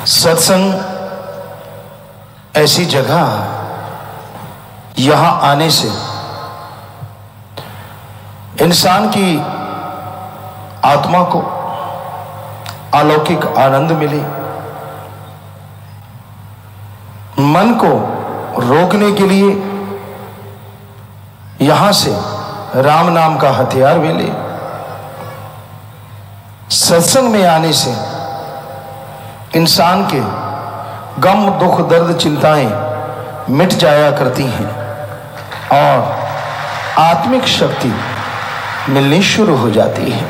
सत्संग ऐसी जगह, यहां आने से इंसान की आत्मा को अलौकिक आनंद मिले, मन को रोकने के लिए यहां से राम नाम का हथियार मिले। सत्संग में आने से इंसान के गम दुख दर्द चिंताएं मिट जाया करती हैं और आत्मिक शक्ति मिलनी शुरू हो जाती है।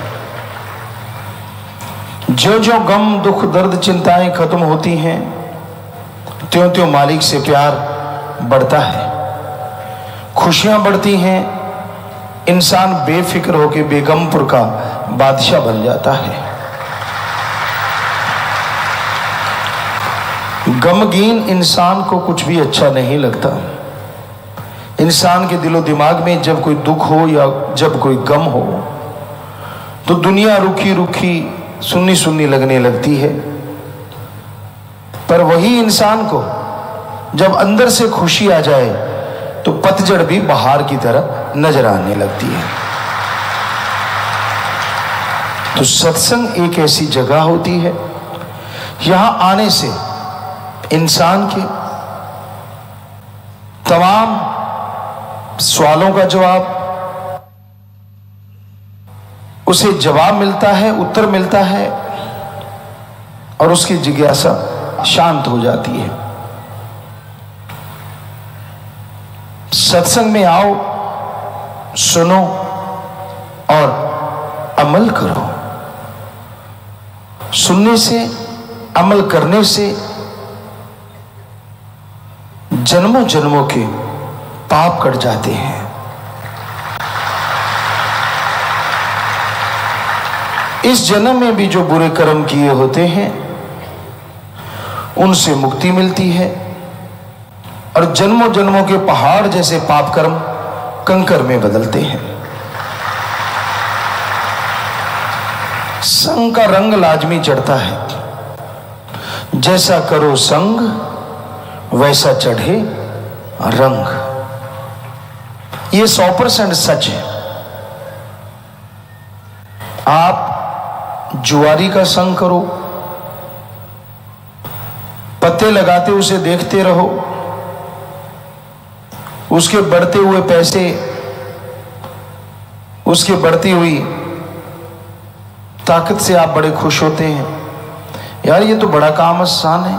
जो जो गम दुख दर्द चिंताएं खत्म होती हैं, त्यों त्यों मालिक से प्यार बढ़ता है, खुशियां बढ़ती हैं, इंसान बेफिक्र होकर बेगमपुर का बादशाह बन जाता है। गमगीन इंसान को कुछ भी अच्छा नहीं लगता। इंसान के दिलो दिमाग में जब कोई दुख हो या जब कोई गम हो तो दुनिया रुखी रुखी सुन्नी सुन्नी लगने लगती है। पर वही इंसान को जब अंदर से खुशी आ जाए तो पतझड़ भी बहार की तरह नजर आने लगती है। तो सत्संग एक ऐसी जगह होती है, यहां आने से इंसान के तमाम सवालों का जवाब उसे जवाब मिलता है, उत्तर मिलता है और उसकी जिज्ञासा शांत हो जाती है। सत्संग में आओ, सुनो और अमल करो। सुनने से, अमल करने से जन्मों जन्मों के पाप कट जाते हैं। इस जन्म में भी जो बुरे कर्म किए होते हैं उनसे मुक्ति मिलती है और जन्मों जन्मों के पहाड़ जैसे पाप कर्म कंकर में बदलते हैं। संग का रंग लाजमी चढ़ता है। जैसा करो संग वैसा चढ़े रंग। ये 100% सच है। आप जुआरी का संग करो, पत्ते लगाते उसे देखते रहो, उसके बढ़ते हुए पैसे, उसकी बढ़ती हुई ताकत से आप बड़े खुश होते हैं। यार ये तो बड़ा काम आसान है,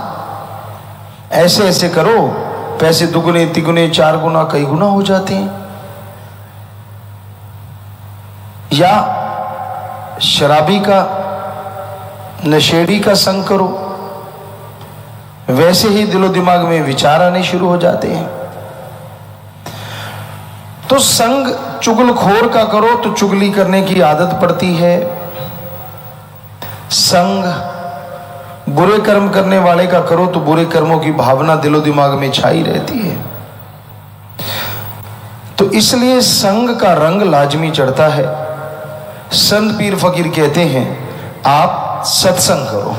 ऐसे ऐसे करो, पैसे दुगुने तिगुने 4 गुना कई गुना हो जाते हैं। या शराबी का, नशेड़ी का संग करो, वैसे ही दिलो दिमाग में विचार आने शुरू हो जाते हैं। तो संग चुगलखोर का करो तो चुगली करने की आदत पड़ती है। संग बुरे कर्म करने वाले का करो तो बुरे कर्मों की भावना दिलो दिमाग में छाई रहती है। तो इसलिए संग का रंग लाजमी चढ़ता है। संत पीर फकीर कहते हैं आप सत्संग करो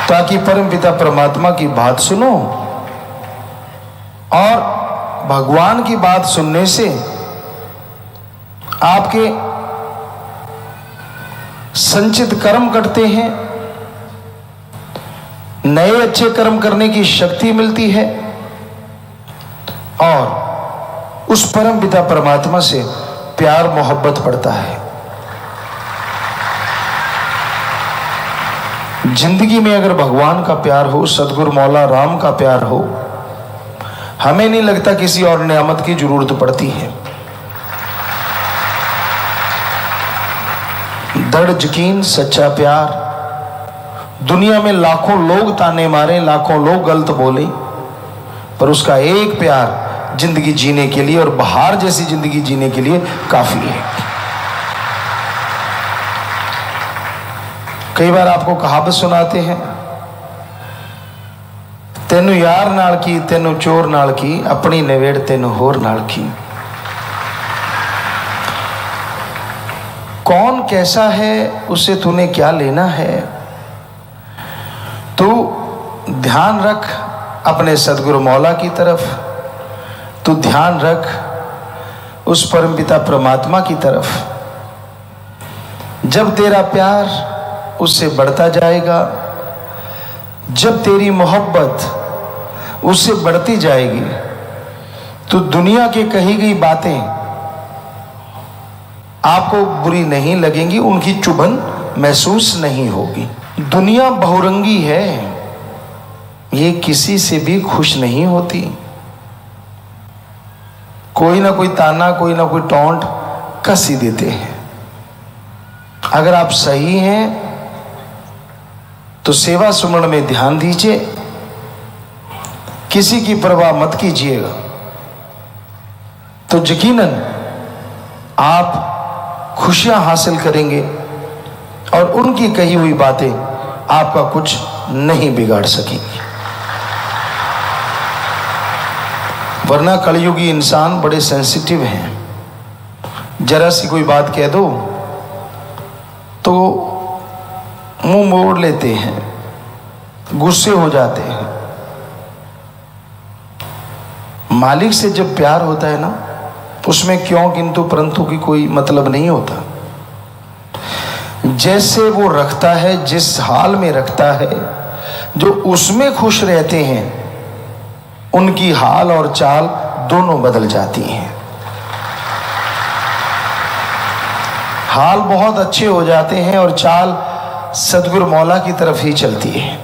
ताकि परमपिता परमात्मा की बात सुनो, और भगवान की बात सुनने से आपके संचित कर्म कटते हैं, नए अच्छे कर्म करने की शक्ति मिलती है और उस परम पिता परमात्मा से प्यार मोहब्बत बढ़ता है। जिंदगी में अगर भगवान का प्यार हो, सदगुरु मौला राम का प्यार हो, हमें नहीं लगता किसी और नियामत की जरूरत पड़ती है। दृढ़ यकीन, सच्चा प्यार। दुनिया में लाखों लोग ताने मारे, लाखों लोग गलत बोले, पर उसका एक प्यार जिंदगी जीने के लिए और बहार जैसी जिंदगी जीने के लिए काफी है। कई बार आपको कहावत सुनाते हैं, तेनू यार नाल की, तेनू चोर नाल की, अपनी नवेड़ तेनू होर नाल की। कौन कैसा है उससे तूने क्या लेना है। तू ध्यान रख अपने सदगुरु मौला की तरफ, तू ध्यान रख उस परमपिता परमात्मा की तरफ। जब तेरा प्यार उससे बढ़ता जाएगा, जब तेरी मोहब्बत उससे बढ़ती जाएगी, तो दुनिया की कही गई बातें आपको बुरी नहीं लगेंगी, उनकी चुभन महसूस नहीं होगी। दुनिया बहुरंगी है, ये किसी से भी खुश नहीं होती। कोई ना कोई ताना, कोई ना कोई टोंट कस ही देते हैं। अगर आप सही हैं तो सेवा सुमरण में ध्यान दीजिए, किसी की परवाह मत कीजिएगा, तो यकीनन आप खुशियां हासिल करेंगे और उनकी कही हुई बातें आपका कुछ नहीं बिगाड़ सकेंगी। वरना कलयुगी इंसान बड़े सेंसिटिव हैं, जरा सी कोई बात कह दो तो मुंह मोड़ लेते हैं, गुस्से हो जाते हैं। मालिक से जब प्यार होता है ना, उसमें क्यों किंतु परंतु की कोई मतलब नहीं होता। जैसे वो रखता है, जिस हाल में रखता है, जो उसमें खुश रहते हैं उनकी हाल और चाल दोनों बदल जाती हैं। हाल बहुत अच्छे हो जाते हैं और चाल सदगुरु मौला की तरफ ही चलती है।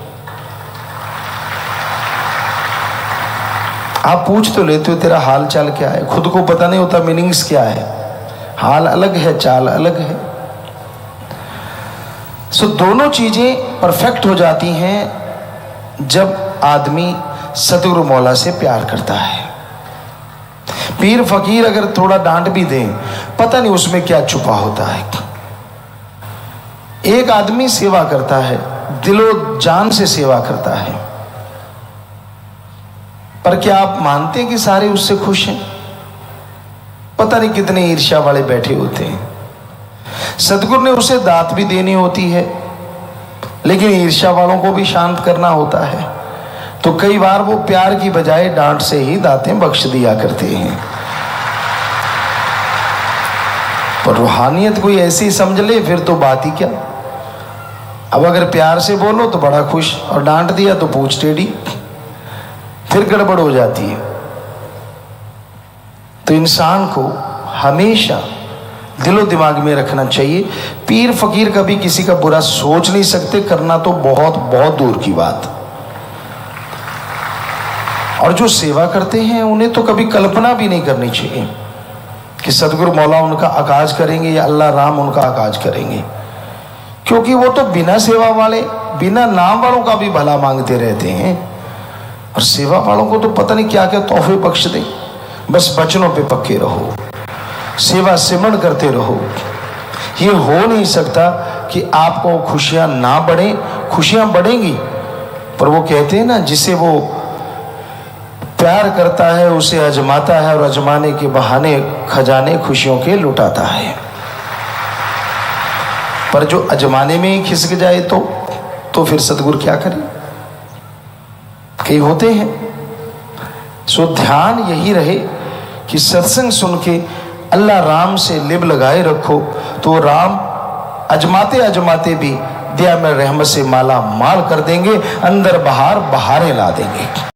आप पूछ तो लेते हो तेरा हाल चाल क्या है, खुद को पता नहीं होता मीनिंग्स क्या है। हाल अलग है, चाल अलग है। सो दोनों चीजें परफेक्ट हो जाती हैं जब आदमी सदगुरु मौला से प्यार करता है। पीर फकीर अगर थोड़ा डांट भी दें, पता नहीं उसमें क्या छुपा होता है। एक आदमी सेवा करता है, दिलो जान से सेवा करता है, पर क्या आप मानते हैं कि सारे उससे खुश हैं? पता नहीं कितने ईर्ष्या वाले बैठे होते हैं। सदगुरु ने उसे दात भी देनी होती है, लेकिन ईर्ष्या वालों को भी शांत करना होता है, तो कई बार वो प्यार की बजाय डांट से ही दातें बख्श दिया करते हैं। पर रूहानियत कोई ऐसी समझ ले फिर तो बात ही क्या। अब अगर प्यार से बोलो तो बड़ा खुश, और डांट दिया तो पूछ टेढ़ी, फिर गड़बड़ हो जाती है। तो इंसान को हमेशा दिलो दिमाग में रखना चाहिए, पीर फकीर कभी किसी का बुरा सोच नहीं सकते, करना तो बहुत बहुत दूर की बात। और जो सेवा करते हैं उन्हें तो कभी कल्पना भी नहीं करनी चाहिए कि सदगुरु मौला उनका आकाज करेंगे या अल्लाह राम उनका आकाज करेंगे, क्योंकि वो तो बिना सेवा वाले, बिना नाम वालों का भी भला मांगते रहते हैं, और सेवा वालों को तो पता नहीं क्या क्या तोहफे बख्श दें। बस वचनों पे पक्के रहो, सेवा सिमरण करते रहो। ये हो नहीं सकता कि आपको खुशियां ना बढ़े, खुशियां बढ़ेंगी, पर वो कहते हैं ना, जिसे वो प्यार करता है उसे अजमाता है, और अजमाने के बहाने खजाने खुशियों के लुटाता है। पर जो अजमाने में ही खिसक जाए तो फिर सदगुरु क्या करे। कई होते हैं। सो ध्यान यही रहे कि सत्संग सुन के अल्लाह राम से लिब लगाए रखो, तो राम अजमाते अजमाते भी दया में रहमत से माला माल कर देंगे, अंदर बाहर बहारें ला देंगे।